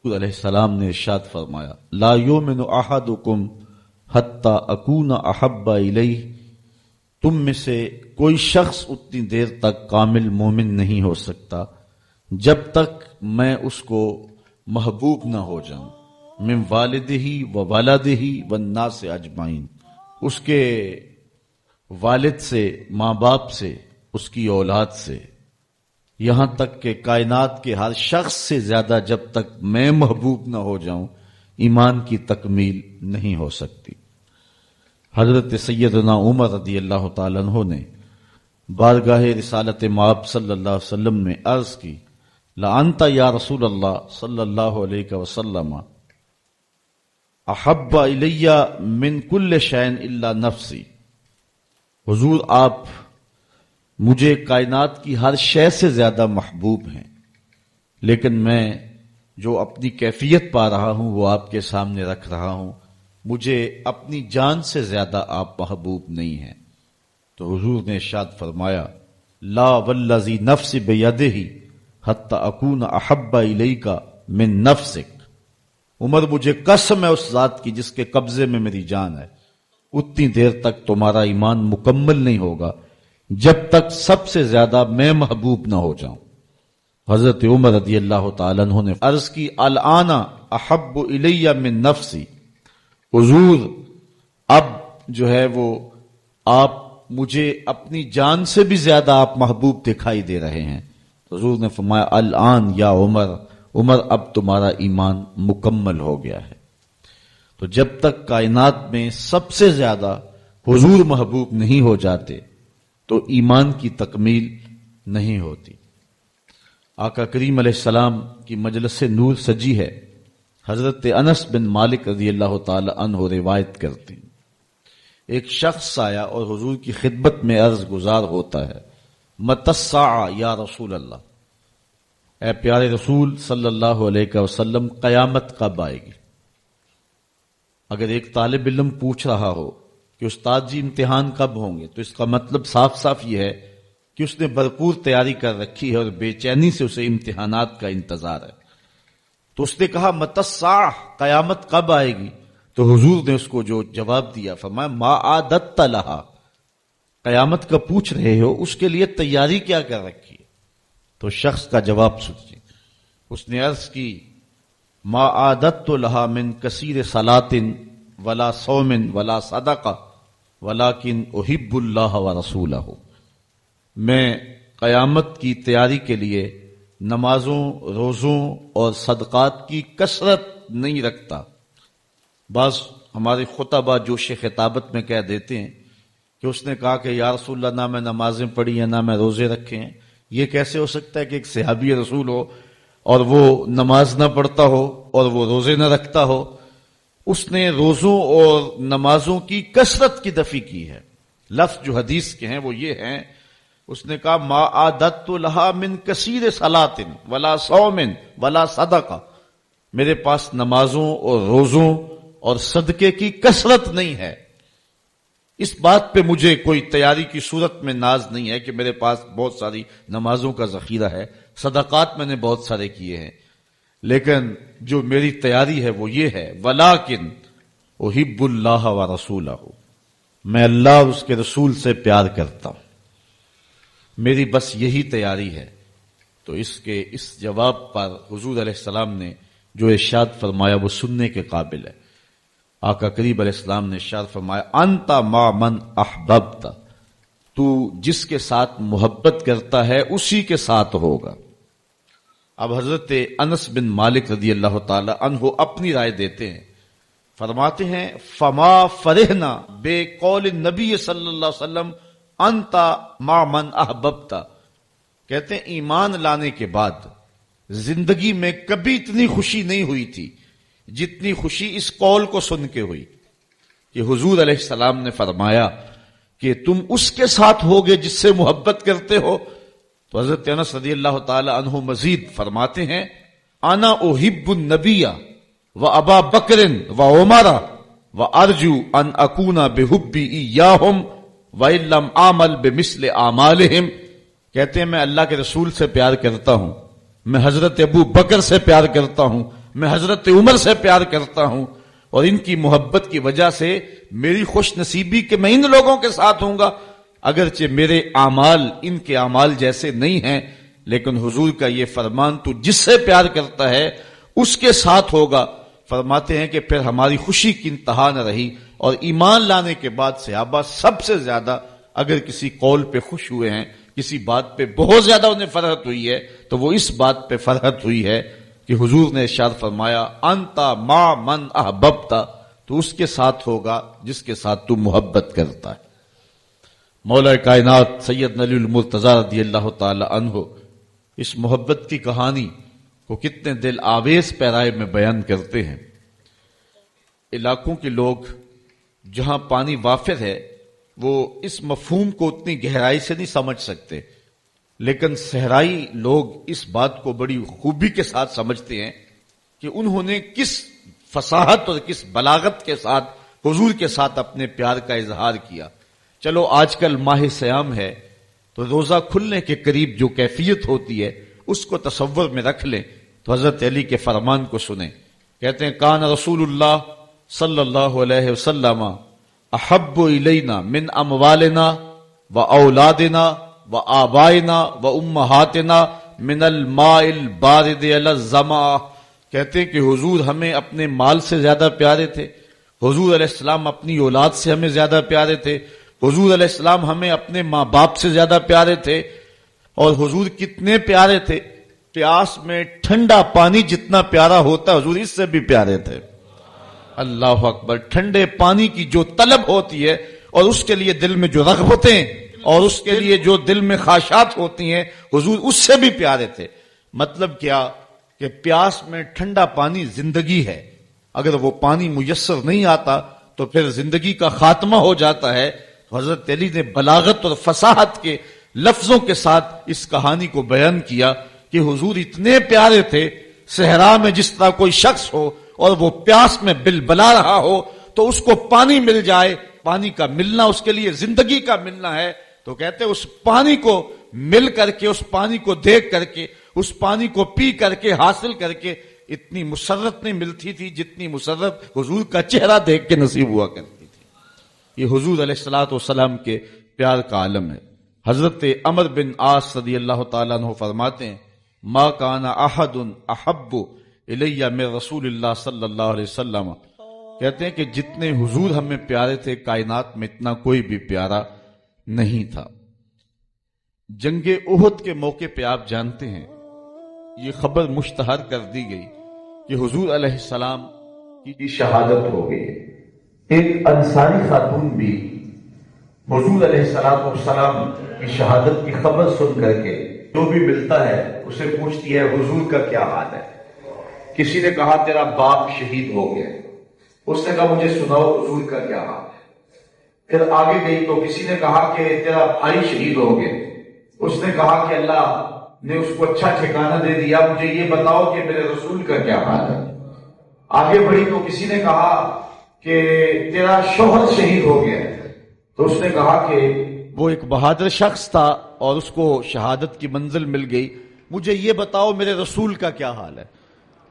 حضور علیہ السلام نے ارشاد فرمایا لا یؤمن احدکم حتی اکون احب الیہ، تم میں سے کوئی شخص اتنی دیر تک کامل مومن نہیں ہو سکتا جب تک میں اس کو محبوب نہ ہو جاؤں، من والدہ و ولدہ والناس اجمعین، اس کے والد سے، ماں باپ سے، اس کی اولاد سے، یہاں تک کہ کائنات کے ہر شخص سے زیادہ جب تک میں محبوب نہ ہو جاؤں ایمان کی تکمیل نہیں ہو سکتی۔ حضرت سیدنا عمر رضی اللہ تعالیٰ عنہ نے بارگاہ رسالت مآب صلی اللہ علیہ وسلم میں عرض کی لَأَنْتَ یا رسول اللہ صلی اللہ علیہ وسلم احب الی من کل شیء الا نفسی، حضور آپ مجھے کائنات کی ہر شے سے زیادہ محبوب ہیں، لیکن میں جو اپنی کیفیت پا رہا ہوں وہ آپ کے سامنے رکھ رہا ہوں، مجھے اپنی جان سے زیادہ آپ محبوب نہیں ہیں۔ تو حضور نے ارشاد فرمایا لا والذی نفس بیدہ حتی اکون احب الیک من نفسک، عمر مجھے قسم ہے اس ذات کی جس کے قبضے میں میری جان ہے، اتنی دیر تک تمہارا ایمان مکمل نہیں ہوگا جب تک سب سے زیادہ میں محبوب نہ ہو جاؤں۔ حضرت عمر رضی اللہ تعالیٰ عنہ نے عرض کی الآن احب الی من نفسی، حضور اب جو ہے وہ آپ مجھے اپنی جان سے بھی زیادہ آپ محبوب دکھائی دے رہے ہیں۔ حضور نے فرمایا الآن یا عمر، عمر اب تمہارا ایمان مکمل ہو گیا ہے۔ تو جب تک کائنات میں سب سے زیادہ حضور محبوب نہیں ہو جاتے تو ایمان کی تکمیل نہیں ہوتی۔ آقا کریم علیہ السلام کی مجلس نور سجی ہے، حضرت انس بن مالک رضی اللہ تعالی عنہ روایت کرتے ہیں ایک شخص آیا اور حضور کی خدمت میں عرض گزار ہوتا ہے متی الساعہ یا رسول اللہ، اے پیارے رسول صلی اللہ علیہ وسلم قیامت کب آئے گی؟ اگر ایک طالب علم پوچھ رہا ہو کہ استاد جی امتحان کب ہوں گے تو اس کا مطلب صاف صاف یہ ہے کہ اس نے بھرپور تیاری کر رکھی ہے اور بے چینی سے اسے امتحانات کا انتظار ہے۔ تو اس نے کہا متی الساعہ، قیامت کب آئے گی؟ تو حضور نے اس کو جو جواب دیا فرمایا ما اعددت لہا، قیامت کا پوچھ رہے ہو اس کے لیے تیاری کیا کر رکھی ہے؟ تو شخص کا جواب سنیے، اس نے عرض کی ما اعددت لہا من کثیر صلاۃ ولا صوم ولا صدقہ ولکن احب اللہ ورسولہ، میں قیامت کی تیاری کے لیے نمازوں، روزوں اور صدقات کی کثرت نہیں رکھتا۔ بعض ہمارے خطبہ جوش خطابت میں کہہ دیتے ہیں کہ اس نے کہا کہ یا رسول اللہ نہ میں نمازیں پڑھی ہیں نہ میں روزے رکھے ہیں۔ یہ کیسے ہو سکتا ہے کہ ایک صحابی رسول ہو اور وہ نماز نہ پڑھتا ہو اور وہ روزے نہ رکھتا ہو؟ اس نے روزوں اور نمازوں کی کثرت کی نفی کی ہے۔ لفظ جو حدیث کے ہیں وہ یہ ہیں، اس نے کہا ما اعددت لہا من کثیر صلاۃ ولا صوم ولا صدقہ، میرے پاس نمازوں اور روزوں اور صدقے کی کثرت نہیں ہے۔ اس بات پہ مجھے کوئی تیاری کی صورت میں ناز نہیں ہے کہ میرے پاس بہت ساری نمازوں کا ذخیرہ ہے، صدقات میں نے بہت سارے کیے ہیں، لیکن جو میری تیاری ہے وہ یہ ہے ولیکن احب اللہ ورسولہ، میں اللہ اور اس کے رسول سے پیار کرتا ہوں، میری بس یہی تیاری ہے۔ تو اس جواب پر حضور علیہ السلام نے جو ارشاد فرمایا وہ سننے کے قابل ہے۔ آقا کریم علیہ السلام نے ارشاد فرمایا انت مع من احببت، تو جس کے ساتھ محبت کرتا ہے اسی کے ساتھ ہوگا۔ اب حضرت انس بن مالک رضی اللہ تعالی عنہ اپنی رائے دیتے ہیں، فرماتے ہیں فما فرحنا بے قول النبی صلی اللہ علیہ وسلم انت مع من احببت، کہتے ہیں ایمان لانے کے بعد زندگی میں کبھی اتنی خوشی نہیں ہوئی تھی جتنی خوشی اس قول کو سن کے ہوئی کہ حضور علیہ السلام نے فرمایا کہ تم اس کے ساتھ ہوگے جس سے محبت کرتے ہو۔ تو حضرت انس رضی اللہ تعالی عنہ مزید فرماتے ہیں انا احب النبی و ابا بکر و عمر و ارجو ان اکون بحبی ایاہم وَإِن لَّمْ أَعْمَلْ بِمِثْلِ أَعْمَالِهِمْ، کہتے ہیں میں اللہ کے رسول سے پیار کرتا ہوں، میں حضرت ابو بکر سے پیار کرتا ہوں، میں حضرت عمر سے پیار کرتا ہوں، اور ان کی محبت کی وجہ سے میری خوش نصیبی کہ میں ان لوگوں کے ساتھ ہوں گا، اگرچہ میرے اعمال ان کے اعمال جیسے نہیں ہیں، لیکن حضور کا یہ فرمان تو جس سے پیار کرتا ہے اس کے ساتھ ہوگا۔ فرماتے ہیں کہ پھر ہماری خوشی کی انتہا نہ رہی، اور ایمان لانے کے بعد صحابہ سب سے زیادہ اگر کسی قول پہ خوش ہوئے ہیں، کسی بات پہ بہت زیادہ انہیں فرحت ہوئی ہے، تو وہ اس بات پہ فرحت ہوئی ہے کہ حضور نے ارشاد فرمایا انتا ما من احببتا، تو اس کے ساتھ ہوگا جس کے ساتھ تو محبت کرتا ہے۔ مولا کائنات سید علی المرتضی رضی اللہ تعالی عنہ اس محبت کی کہانی کو کتنے دل آویز پیرائے میں بیان کرتے ہیں۔ علاقوں کے لوگ جہاں پانی وافر ہے وہ اس مفہوم کو اتنی گہرائی سے نہیں سمجھ سکتے، لیکن صحرائی لوگ اس بات کو بڑی خوبی کے ساتھ سمجھتے ہیں کہ انہوں نے کس فصاحت اور کس بلاغت کے ساتھ حضور کے ساتھ اپنے پیار کا اظہار کیا۔ چلو آج کل ماہ سیام ہے تو روزہ کھلنے کے قریب جو کیفیت ہوتی ہے اس کو تصور میں رکھ لیں تو حضرت علی کے فرمان کو سنیں۔ کہتے ہیں کان رسول اللہ صلی اللہ علیہ وسلم احب الینا من اموالنا و اولادنا و آبائنا و امہاتنا من الماء البارد علی الظما۔ کہتے ہیں کہ حضور ہمیں اپنے مال سے زیادہ پیارے تھے، حضور علیہ السلام اپنی اولاد سے ہمیں زیادہ پیارے تھے، حضور علیہ السلام ہمیں اپنے ماں باپ سے زیادہ پیارے تھے، اور حضور کتنے پیارے تھے، پیاس میں ٹھنڈا پانی جتنا پیارا ہوتا حضور اس سے بھی پیارے تھے۔ اللہ اکبر، ٹھنڈے پانی کی جو طلب ہوتی ہے اور اس کے لیے دل میں جو رغبتیں اور اس کے لیے جو دل میں خواہشات ہوتی ہیں حضور اس سے بھی پیارے تھے۔ مطلب کیا کہ پیاس میں ٹھنڈا پانی زندگی ہے، اگر وہ پانی میسر نہیں آتا تو پھر زندگی کا خاتمہ ہو جاتا ہے۔ حضرت علی نے بلاغت اور فصاحت کے لفظوں کے ساتھ اس کہانی کو بیان کیا کہ حضور اتنے پیارے تھے، صحرا میں جس طرح کوئی شخص ہو اور وہ پیاس میں بلبلا رہا ہو تو اس کو پانی مل جائے، پانی کا ملنا اس کے لیے زندگی کا ملنا ہے، تو کہتے اس پانی کو مل کر کے، اس پانی کو دیکھ کر کے، اس پانی کو پی کر کے، حاصل کر کے اتنی مسرت نہیں ملتی تھی جتنی مسرت حضور کا چہرہ دیکھ کے نصیب ہوا کرتی تھی۔ یہ حضور علیہ الصلوۃ والسلام کے پیار کا عالم ہے۔ حضرت عمر بن عاص رضی اللہ تعالیٰ عنہ فرماتے ہیں ما کان احد احب الی من رسول اللہ صلی اللہ علیہ وسلم، کہتے ہیں کہ جتنے حضور ہمیں پیارے تھے کائنات میں اتنا کوئی بھی پیارا نہیں تھا۔ جنگ احد کے موقع پہ آپ جانتے ہیں یہ خبر مشتہر کر دی گئی کہ حضور علیہ السلام کی شہادت ہو گئی۔ ایک انصاری خاتون بھی حضور علیہ السلام کی شہادت کی خبر سن کر کے جو بھی ملتا ہے اسے پوچھتی ہے حضور کا کیا حال ہے۔ کسی نے کہا تیرا باپ شہید ہو گیا، اس نے کہا مجھے سناؤ حضور کا کیا حال ہے۔ پھر آگے گئی تو کسی نے کہا کہ تیرا بھائی شہید ہو گیا، اس نے کہا کہ اللہ نے اس کو اچھا ٹھکانہ دے دیا، مجھے یہ بتاؤ کہ میرے رسول کا کیا حال ہے۔ آگے بڑھی تو کسی نے کہا کہ تیرا شوہر شہید ہو گیا، تو اس نے کہا کہ وہ ایک بہادر شخص تھا اور اس کو شہادت کی منزل مل گئی، مجھے یہ بتاؤ میرے رسول کا کیا حال ہے۔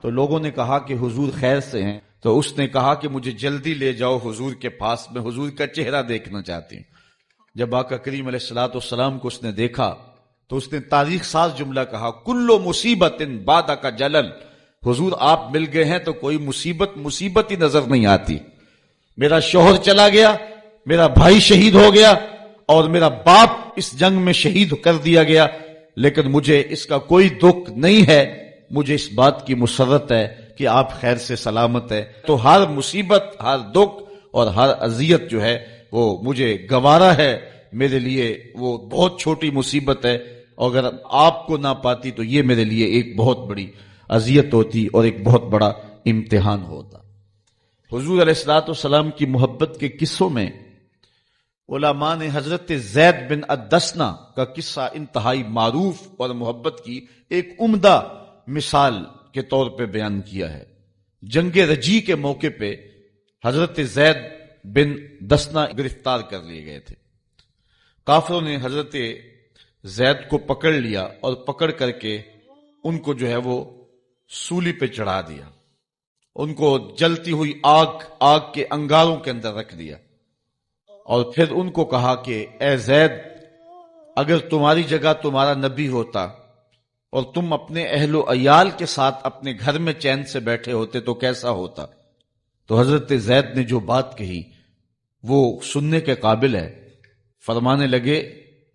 تو لوگوں نے کہا کہ حضور خیر سے ہیں، تو اس نے کہا کہ مجھے جلدی لے جاؤ حضور کے پاس، میں حضور کا چہرہ دیکھنا چاہتی ہوں۔ جب آقا کریم علیہ الصلوۃ والسلام کو اس نے دیکھا تو اس نے تاریخ ساز جملہ کہا کل مصیبت بعد کا جلل، حضور آپ مل گئے ہیں تو کوئی مصیبت ہی نظر نہیں آتی۔ میرا شوہر چلا گیا، میرا بھائی شہید ہو گیا اور میرا باپ اس جنگ میں شہید کر دیا گیا، لیکن مجھے اس کا کوئی دکھ نہیں ہے، مجھے اس بات کی مسرت ہے کہ آپ خیر سے سلامت ہے۔ تو ہر مصیبت، ہر دکھ اور ہر اذیت جو ہے وہ مجھے گوارا ہے، میرے لیے وہ بہت چھوٹی مصیبت ہے، اور اگر آپ کو نہ پاتی تو یہ میرے لیے ایک بہت بڑی اذیت ہوتی اور ایک بہت بڑا امتحان ہوتا۔ حضور علیہ الصلوۃ والسلام کی محبت کے قصوں میں علماء نے حضرت زید بن الدسنہ کا قصہ انتہائی معروف اور محبت کی ایک عمدہ مثال کے طور پہ بیان کیا ہے۔ جنگ رجی کے موقع پہ حضرت زید بن دسنہ گرفتار کر لیے گئے تھے۔ کافروں نے حضرت زید کو پکڑ لیا اور پکڑ کر کے ان کو جو ہے وہ سولی پہ چڑھا دیا۔ ان کو جلتی ہوئی آگ کے انگاروں کے اندر رکھ دیا، اور پھر ان کو کہا کہ اے زید، اگر تمہاری جگہ تمہارا نبی ہوتا اور تم اپنے اہل و عیال کے ساتھ اپنے گھر میں چین سے بیٹھے ہوتے تو کیسا ہوتا؟ تو حضرت زید نے جو بات کہی وہ سننے کے قابل ہے۔ فرمانے لگے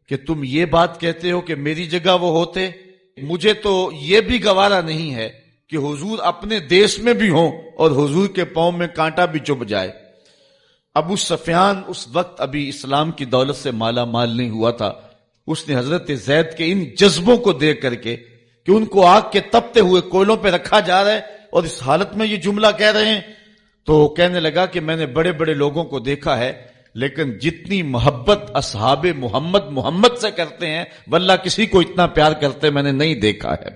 کہ تم یہ بات کہتے ہو کہ میری جگہ وہ ہوتے، مجھے تو یہ بھی گوارا نہیں ہے کہ حضور اپنے دیش میں بھی ہوں اور حضور کے پاؤں میں کانٹا بھی چبھ جائے۔ ابو سفیان اس وقت ابھی اسلام کی دولت سے مالا مال نہیں ہوا تھا، اس نے حضرت زید کے ان جذبوں کو دیکھ کر کے کہ ان کو آگ کے تپتے ہوئے کوئلوں پہ رکھا جا رہا ہے اور اس حالت میں یہ جملہ کہہ رہے ہیں، تو کہنے لگا کہ میں نے بڑے بڑے لوگوں کو دیکھا ہے، لیکن جتنی محبت اصحاب محمد سے کرتے ہیں واللہ کسی کو اتنا پیار کرتے میں نے نہیں دیکھا ہے۔